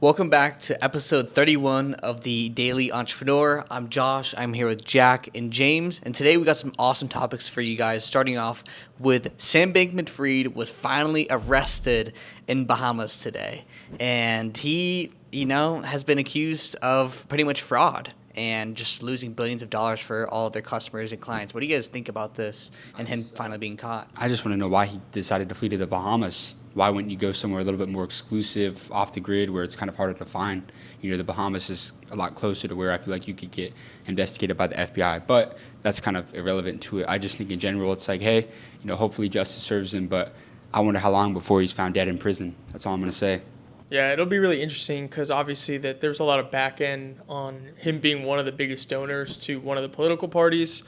Welcome back to episode 31 of the Daily Entrepreneur. I'm Josh. I'm here with Jack and James. And today we got some awesome topics for you guys, starting off with Sam Bankman-Fried was finally arrested in Bahamas today. And he, has been accused of pretty much fraud and just losing billions of dollars for all of their customers and clients. What do you guys think about this and him finally being caught? I just want to know why he decided to flee to the Bahamas. Why wouldn't you go somewhere a little bit more exclusive, off the grid, where it's kind of harder to find? The Bahamas is a lot closer to where I feel like you could get investigated by the FBI. But that's kind of irrelevant to it. I just think in general, it's like, hey, hopefully justice serves him. But I wonder how long before he's found dead in prison. That's all I'm going to say. Yeah, it'll be really interesting because obviously that there's a lot of back end on him being one of the biggest donors to one of the political parties.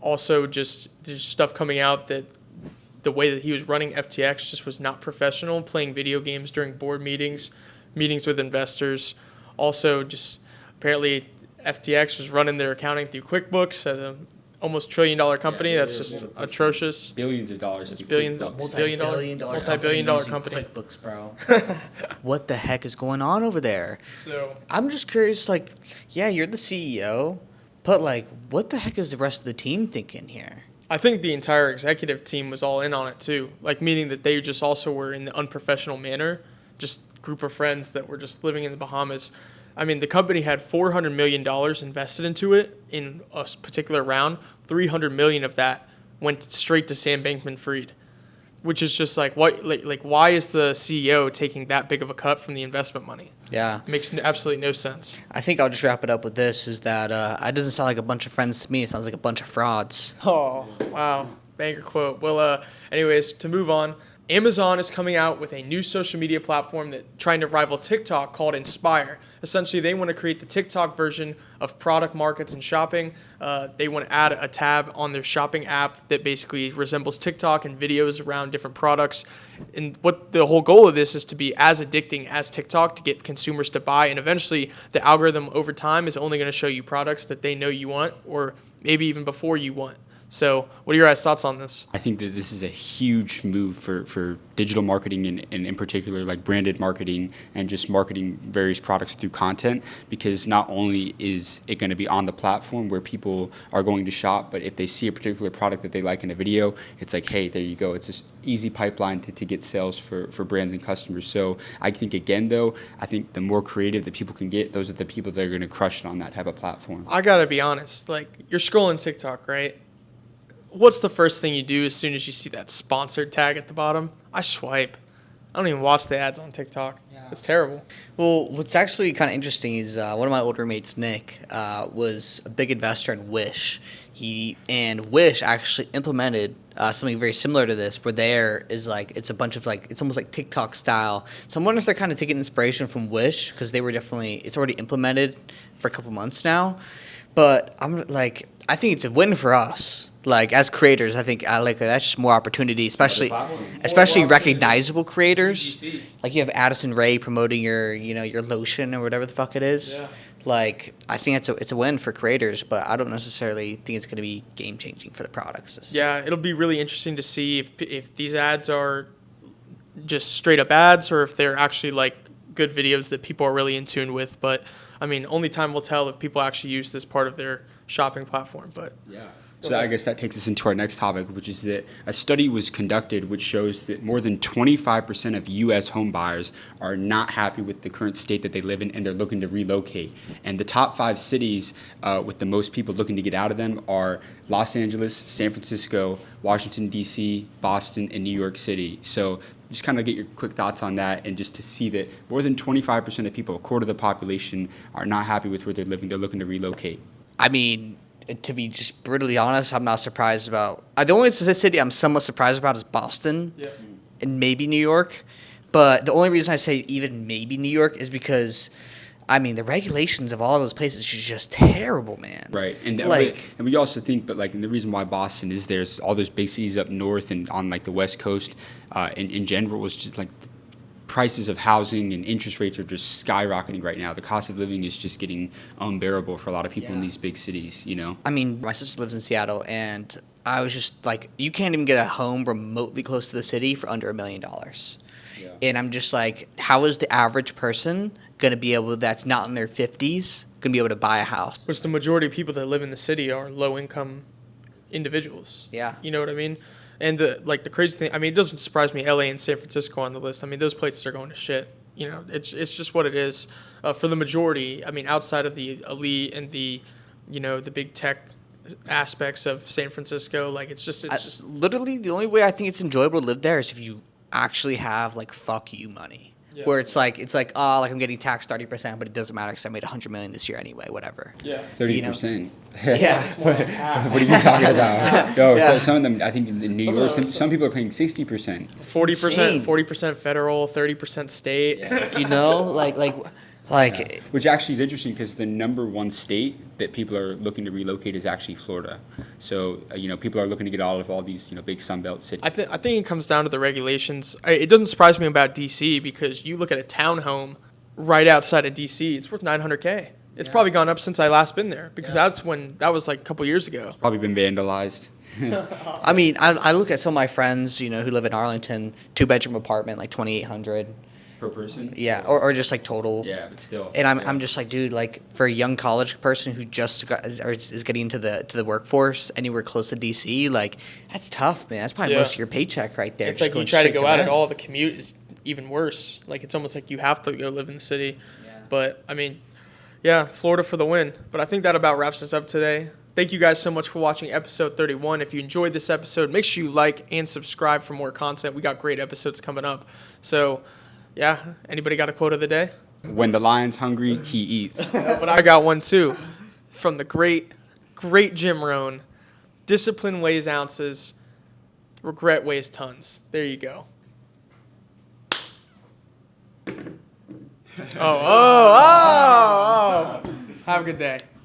Also, just there's stuff coming out that the way that he was running FTX just was not professional, playing video games during board meetings with investors. Also, just apparently FTX was running their accounting through QuickBooks as a almost $1 trillion company. That's just atrocious. Billions of dollars. It's Multi-billion dollar company. QuickBooks, bro. What the heck is going on over there? So I'm just curious, you're the CEO, but what the heck is the rest of the team thinking here? I think the entire executive team was all in on it too, meaning that they just also were in the unprofessional manner, just group of friends that were just living in the Bahamas. I mean, the company had $400 million invested into it in a particular round. $300 million of that went straight to Sam Bankman-Fried, which is just why is the CEO taking that big of a cut from the investment money? Yeah. It makes absolutely no sense. I think I'll just wrap it up with this, is that it doesn't sound like a bunch of friends to me. It sounds like a bunch of frauds. Oh, wow. Banger quote. Well, anyways, to move on, Amazon is coming out with a new social media platform that trying to rival TikTok called Inspire. Essentially, they want to create the TikTok version of product markets and shopping. They want to add a tab on their shopping app that basically resembles TikTok and videos around different products. And what the whole goal of this is to be as addicting as TikTok to get consumers to buy. And eventually, the algorithm over time is only going to show you products that they know you want or maybe even before you want. So what are your guys' thoughts on this? I think that this is a huge move for digital marketing and in particular branded marketing and just marketing various products through content, because not only is it going to be on the platform where people are going to shop, but if they see a particular product that they like in a video, it's like, hey, there you go. It's this easy pipeline to get sales for brands and customers. So I think, again, though, I think the more creative that people can get, those are the people that are going to crush it on that type of platform. I got to be honest. You're scrolling TikTok, right? What's the first thing you do as soon as you see that sponsored tag at the bottom? I swipe. I don't even watch the ads on TikTok. Yeah. It's terrible. Well, what's actually kind of interesting is one of my old roommates, Nick, was a big investor in Wish. And Wish actually implemented something very similar to this, where there is it's a bunch of it's almost like TikTok style. So I'm wondering if they're kind of taking inspiration from Wish, because they were it's already implemented for a couple months now. But I think it's a win for us. As creators, I think that's just more opportunity, especially recognizable creators. You have Addison Rae promoting your lotion or whatever the fuck it is. Yeah. I think it's a win for creators, but I don't necessarily think it's going to be game changing for the products. Yeah, it'll be really interesting to see if these ads are just straight up ads or if they're actually good videos that people are really in tune with. But I mean, only time will tell if people actually use this part of their shopping platform. But yeah. So I guess that takes us into our next topic, which is that a study was conducted which shows that more than 25% of U.S. home buyers are not happy with the current state that they live in, and they're looking to relocate. And the top 5 cities with the most people looking to get out of them are Los Angeles, San Francisco, Washington, D.C., Boston, and New York City. So just kind of get your quick thoughts on that, and just to see that more than 25% of people, a quarter of the population, are not happy with where they're living. They're looking to relocate. I mean, to be just brutally honest, I'm not surprised about. The only city I'm somewhat surprised about is Boston, and maybe New York. But the only reason I say even maybe New York is because, the regulations of all those places are just terrible, man. Right, and we also think, and the reason why Boston is there's all those big cities up north and on the West Coast, in general, was just the prices of housing and interest rates are just skyrocketing right now. The cost of living is just getting unbearable for a lot of people in these big cities, My sister lives in Seattle, and I was just you can't even get a home remotely close to the city for under $1 million. Yeah. And I'm just like, how is the average person going to be able, that's not in their 50s, going to be able to buy a house? Which the majority of people that live in the city are low income individuals. Yeah. You know what I mean? And the crazy thing, I mean, it doesn't surprise me LA and San Francisco on the list. I mean, those places are going to shit. You know, it's just what it is. For the majority, I mean, outside of the elite and the, you know, the big tech aspects of San Francisco, like it's just Literally, the only way I think it's enjoyable to live there is if you actually have like fuck you money. Yeah. Where it's like oh, like I'm getting taxed 30%, but it doesn't matter because I made $100 million this year anyway, whatever. yeah. 30%. Yeah. What are you talking about? No, Yeah. so some of them, I think in New Some of York, those- some people are paying 60%. 40%, 40% federal, 30% state. Yeah. You know, like Which actually is interesting because the number one state that people are looking to relocate is actually Florida. So, people are looking to get out of all these, big Sunbelt cities. I think it comes down to the regulations. It doesn't surprise me about DC because you look at a townhome right outside of DC, it's worth $900K. It's probably gone up since I last been there because that was like a couple years ago. Probably been vandalized. I mean, I look at some of my friends, who live in Arlington, 2-bedroom apartment, like 2,800. Per person? Yeah, or just like total. Yeah, but still. And I'm just like, dude, like for a young college person who just is getting into the workforce anywhere close to DC, like that's tough, man. That's probably Yeah. most of your paycheck right there. It's just like you going try to straight go out rent. at all, the commute is even worse. Like it's almost like you have to go live in the city. Yeah. But I mean, yeah, Florida for the win. But I think that about wraps us up today. Thank you guys so much for watching episode 31. If you enjoyed this episode, make sure you like and subscribe for more content. We got great episodes coming up. So, yeah, anybody got a quote of the day? When the lion's hungry, he eats. But I got one too, from the great Jim Rohn. Discipline weighs ounces, regret weighs tons. There you go. Oh. Have a good day.